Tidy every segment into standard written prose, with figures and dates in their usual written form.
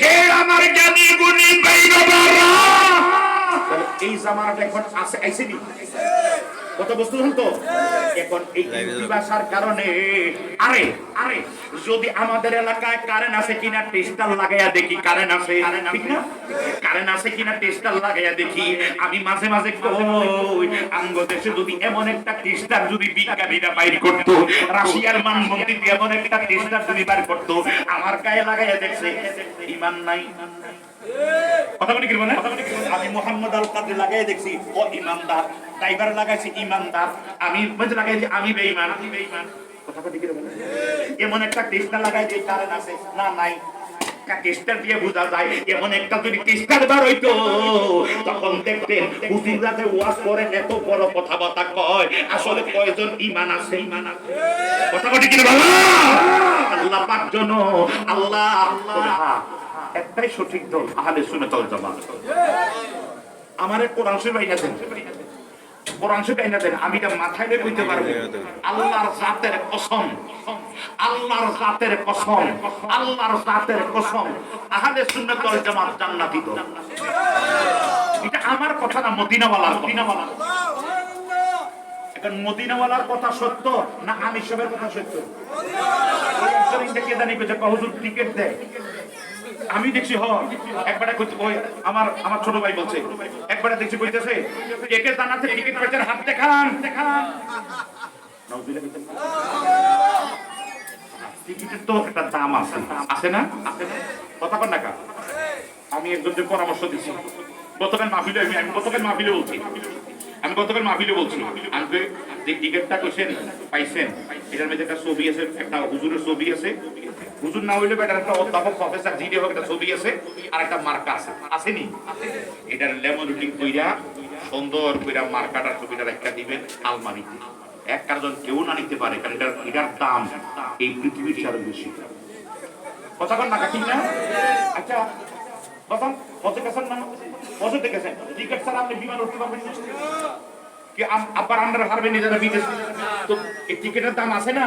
হে আমার জ্ঞানী গুণী ভাই বাবারা, এই জামানাটা এখন আছে আইছেনি কত বস্তু জানতো এখন এই ভাষার কারণে আরে আরে যদি আমাদের এলাকায় কারেন্ট আছে কিনা টেস্টার লাগাইয়া দেখি, কারেন্ট আছে ঠিক না, কারেন্ট আছে কিনা টেস্টার লাগাইয়া দেখি। আমি মাঝে মাঝে কই আমগো দেশে যদি এমন একটা টেস্টার যদি বিজ্ঞানীরা বাইর করতো, রাশিয়ার মানমন্ত্রী এমন একটা টেস্টার যদি বাইর করতো, আমার গায়ে লাগাইয়া দেখছে ঈমান নাই। কথা বলি কি বলে, আমি মোহাম্মদ আল কাদের লাগাই দেখছি ও ইমানদার, ড্রাইভার লাগাইছি ইমানদার, আমি মধ্যে লাগাইছি আমি বেঈমান, আমি বেঈমান। কথা বলি কি বলে, এমন একটা টেস্টার লাগাই যে কারণ আছে না নাই, টেস্টার দিয়ে বোঝা যায়। এমন একটা যদি টেস্টার বার হইতো তখন দেখতেন হুজুররাতে ওয়াজ করে এত বড় কথাবার্তা কয়, আসলে কয়জন ঈমান আছে, ঈমান আছে। কথা বলি কি বলে, আল্লাহ পাক জন্য আল্লাহ একটাই সঠিক দল আহলে সুন্নাত ওয়াল জামাত। আমারে কোরআন শরীফ আইনা দেন, কোরআন শরীফ আইনা দেন, আমি এটা মাথায় রেখে কইতে পারবো আল্লাহর জাতের কসম, আল্লাহর জাতের কসম, আল্লাহর জাতের কসম আহলে সুন্নাত ওয়াল জামাত জান্নাতি দল। এটা আমার কথা না, মদিনাওয়ালার, মদিনাওয়ালার। এখন মদিনাওয়ালার কথা সত্য না আমি সবের কথা সত্য? কে জানি হুজুর টিকেট দেয়, আমি দেখছি একবারে আমার আমার ছোট ভাই বলছে, একবারে দেখছি কইতেছে কে জানাতে টিকিট পেয়েছেন হাত দেখান, দেখান। টিকিটের তো একটা দাম আছে, আছে না? কথা কন না কা? আমি একজনকে পরামর্শ দিচ্ছি গতকাল মাহফিলে, আমি গতকাল মাহফিলে বলছি, আমি গতকাল মাহফিলে বলছি, আমি যে টিকিটটা কইছেন পাইছেন, এটার মধ্যে একটা ছবি আছে, একটা হুজুরের ছবি আছে, হুজুর না হইলে এটা একটা অধ্যাপক প্রফেসর জিডি হোক একটা ছবি আছে, আর একটা মার্কা আছে, আসেনি? এটার লেমোনেটিং কইরা সুন্দর কইরা মার্কাটার ছবিটা রাখা দিবেন আলমারিতে, এক কারণ কেউ না নিতে পারে, কারণ এটার দাম এই পৃথিবীর চেয়ে বেশি। কথা কন না ঠিক না? আচ্ছা কথা হতে গেছেন না, হতে দেখেছেন টিকিট ছাড়া আপনি বিমান উঠতে পারবেন না কি? আবার আমরা হারবেন যারা বিদেশ, তো এই টিকিটের দাম আছে না?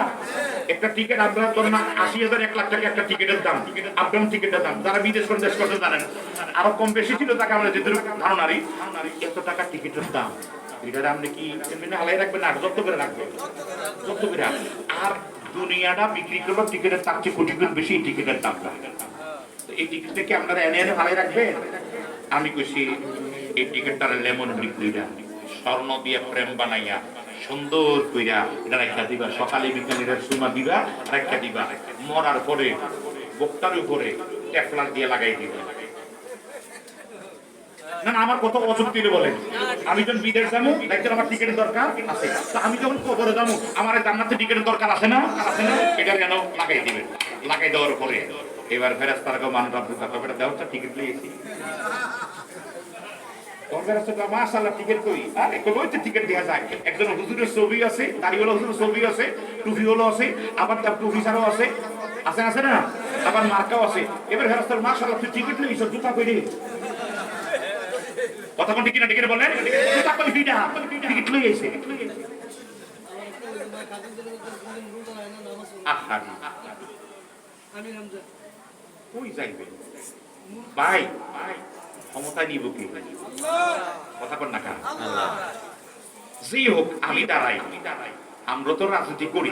একটা টিকিট আপনারা ধরেন ৮০,০০০ ১ লাখ টাকা একটা টিকিটের দাম, আপ ডাউন টিকিটের দাম। যারা বিদেশ করে দেশ করতে জানেন আরো কম বেশি ছিল, তাকে আমরা যেতে ধারণারই এত টাকা টিকিটের দাম। এটার আপনি কি এমনি হালাই রাখবেন না, যত করে রাখবেন, যত করে। আর দুনিয়াটা বিক্রি করলো টিকিটের তার চেয়ে কোটি গুণ বেশি টিকিটের দাম। এই টিকিটটা কি আপনারা এনে এনে হালাই রাখবেন? আমি কইছি এই টিকিটটার লেমন বিক্রিটা স্বর্ণ দিয়ে প্রেম বানাইয়া সুন্দর কইরা এটা রাখা দিবা, সকালে বিকেলে সুমা দিবা, রাখা দিবা, মরার পরে বক্তার উপরে টেফলার দিয়ে লাগাই দিবা। না না, আমার কত অযুক্তি বলেন, আমি যখন বিদেশ যাবো একজন আমার টিকিটের দরকার আছে, তো আমি যখন কবরে যাবো আমার জান্নাতে টিকিটের দরকার আছে না, আছে না? এটা যেন লাগাই দিবেন, লাগাই দেওয়ার পরে এবার ফেরেশতারা মানুষ আব্দুল কাদের দেওয়ার টিকিট লিয়েছি, টিকিট কই আরে কই তো টিকিট দেয়া যায়। একজন হুজুরের ছবি আছে, দাড়িওয়ালা হুজুরের ছবি আছে, টুপি হলো আছে, আবার তার টুপি ছাড়াও আছে, আছে আছে না? আবার মার্কাও আছে। এবার ফেরেশতারা মাশাআল্লাহ তুই টিকিট লইছ, জুতা কই রে? কথা কোন টিকিট না টিকিট বলেন, জুতা কই দিডা টিকিট লই আইছে। আহা আমি হামজা কই যাইবে ভাই, ভাই ক্ষমতা নিব কি? কথা কন না কা? যেই হোক আমি দাঁড়াই, আমরা তো রাজনীতি করি,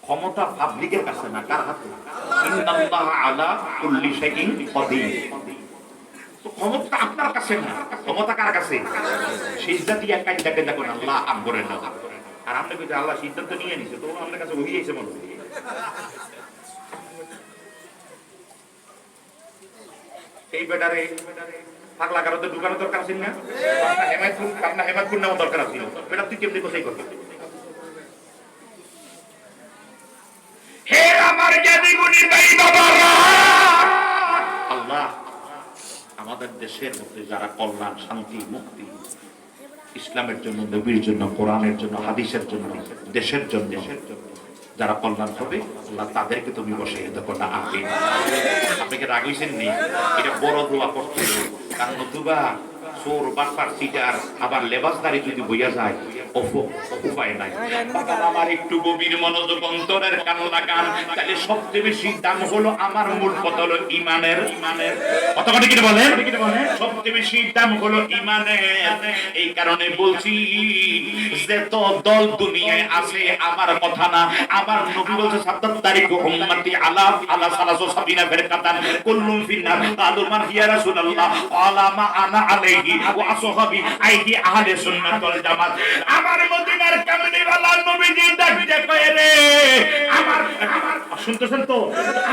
ক্ষমতা পাবলিকের কাছে না, কার হাতে? ইন্নাল্লাহ আলা কুল্লি শাইইন কাদির। তো ক্ষমতা আপনার কাছে না, ক্ষমতা কার কাছে? সিজদা দিয়ে কাইদা দেখুন আল্লাহ আকবরের নাম, আর আপনি কইতে আল্লাহ সিদ্ধান্ত নিয়ে নিছে, তো আপনার কাছে ওই আইছে মনে হয়। এই বেটারে পাগলা কারোতে ঢুকানো দরকার ছিল না, আপনার হেমায়তপুর নেওয়া দরকার ছিল। বেটা তুই কেমনি কোথায় করবি? হে আমার জ্ঞানী গুণী ভাই বাবারা, আল্লাহ আমাদের দেশের মধ্যে যারা কল্যাণ, শান্তি, মুক্তি, ইসলামের জন্য, নবীর জন্য, কোরআনের জন্য, হাদিসের জন্য, দেশের জন্য যারা কল্যাণ হবে আল্লাহ তাদেরকে তুমি বসে দেখো না। আমিন। আপনাকে রাগ হইছেন নি? এটা বড় দোয়া করতে, কারণ নতুবা চোর, বাটপার, সিটার, আবার লেবাসদারি যদি বইয়া যায় উপায় নাই। আমার একটু গভীর মনোযোগ, অন্তরের কান লাগান। তাহলে সবচেয়ে বেশি দাম হলো আমার মূল কথা হলো ইমানের। কত কথা কি বলে? সবচেয়ে বেশি দাম হলো ইমানের। এই কারণে বলছি যে তো দল দুনিয়ায় আছে আমার কথা না, আমার নবী বলছে সাদ্দাত তারিকু উম্মতি আলা সালাসু সাবিনা ফিরকাতান কুল্লুম ফিন্নার। ক্বালু মান ইয়া রাসূলুল্লাহ? ক্বালা মা আনা আলাইহি ওয়া আসহাবি আইহি আহলে সুন্নাত ওয়াল জামাত। আমার মদিনার কামলিওয়ালা নবীজি ডাকতে কয় রে আমার শুনতেছেন তো,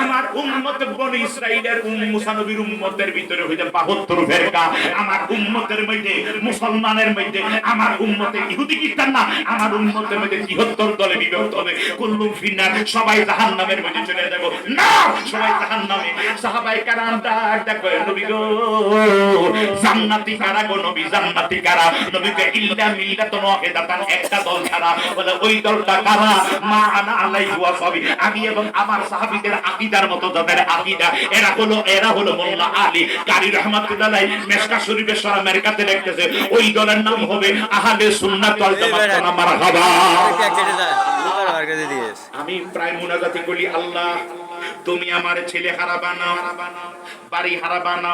আমার উম্মত বনি ইসরাইলের মুসা নবীর উম্মতের ভিতরে হইতে 72 ফেরকা, আমার উম্মতের মধ্যে মুসলমানের মধ্যে আমার উম্মতে ইহুদি খ্রিস্টান না, আমার উম্মতের মধ্যে 73 দলে বিভক্ত হবে। কুল্লুম ফিন্নার, সবাই জাহান্নামের মধ্যে চলে যাব। না, সবাই জাহান্নামে। সাহাবায়ে কেরাম ডাক কয় নবী গো জান্নাতি কারা গো নবী, জান্নাতি কারা? নবীকে ইল্লা মিল্লাতুন ওয়াহিদাতান, একটা দল ছাড়া। বলে ওই দলটা কারা? মা আনা আলাইহি ওয়া সাহবি, আমি এবং আমার সাহাবীদের আকীদার মতো যাদের আকীদা, এরা হলো মোল্লা আলী কারি রাহমাতুল্লাহ আলাইহি মিশকাত শরীফের সূরা মেরকাতে লিখতেছে ওই দলের নাম হবে আহলে সুন্নাত ওয়াল জামাত। মারহাবা। আমি প্রায় মুনাজাতি করি, আল্লাহ তুমি আমার ছেলে হারাবা না, বাড়ি হারাবা না,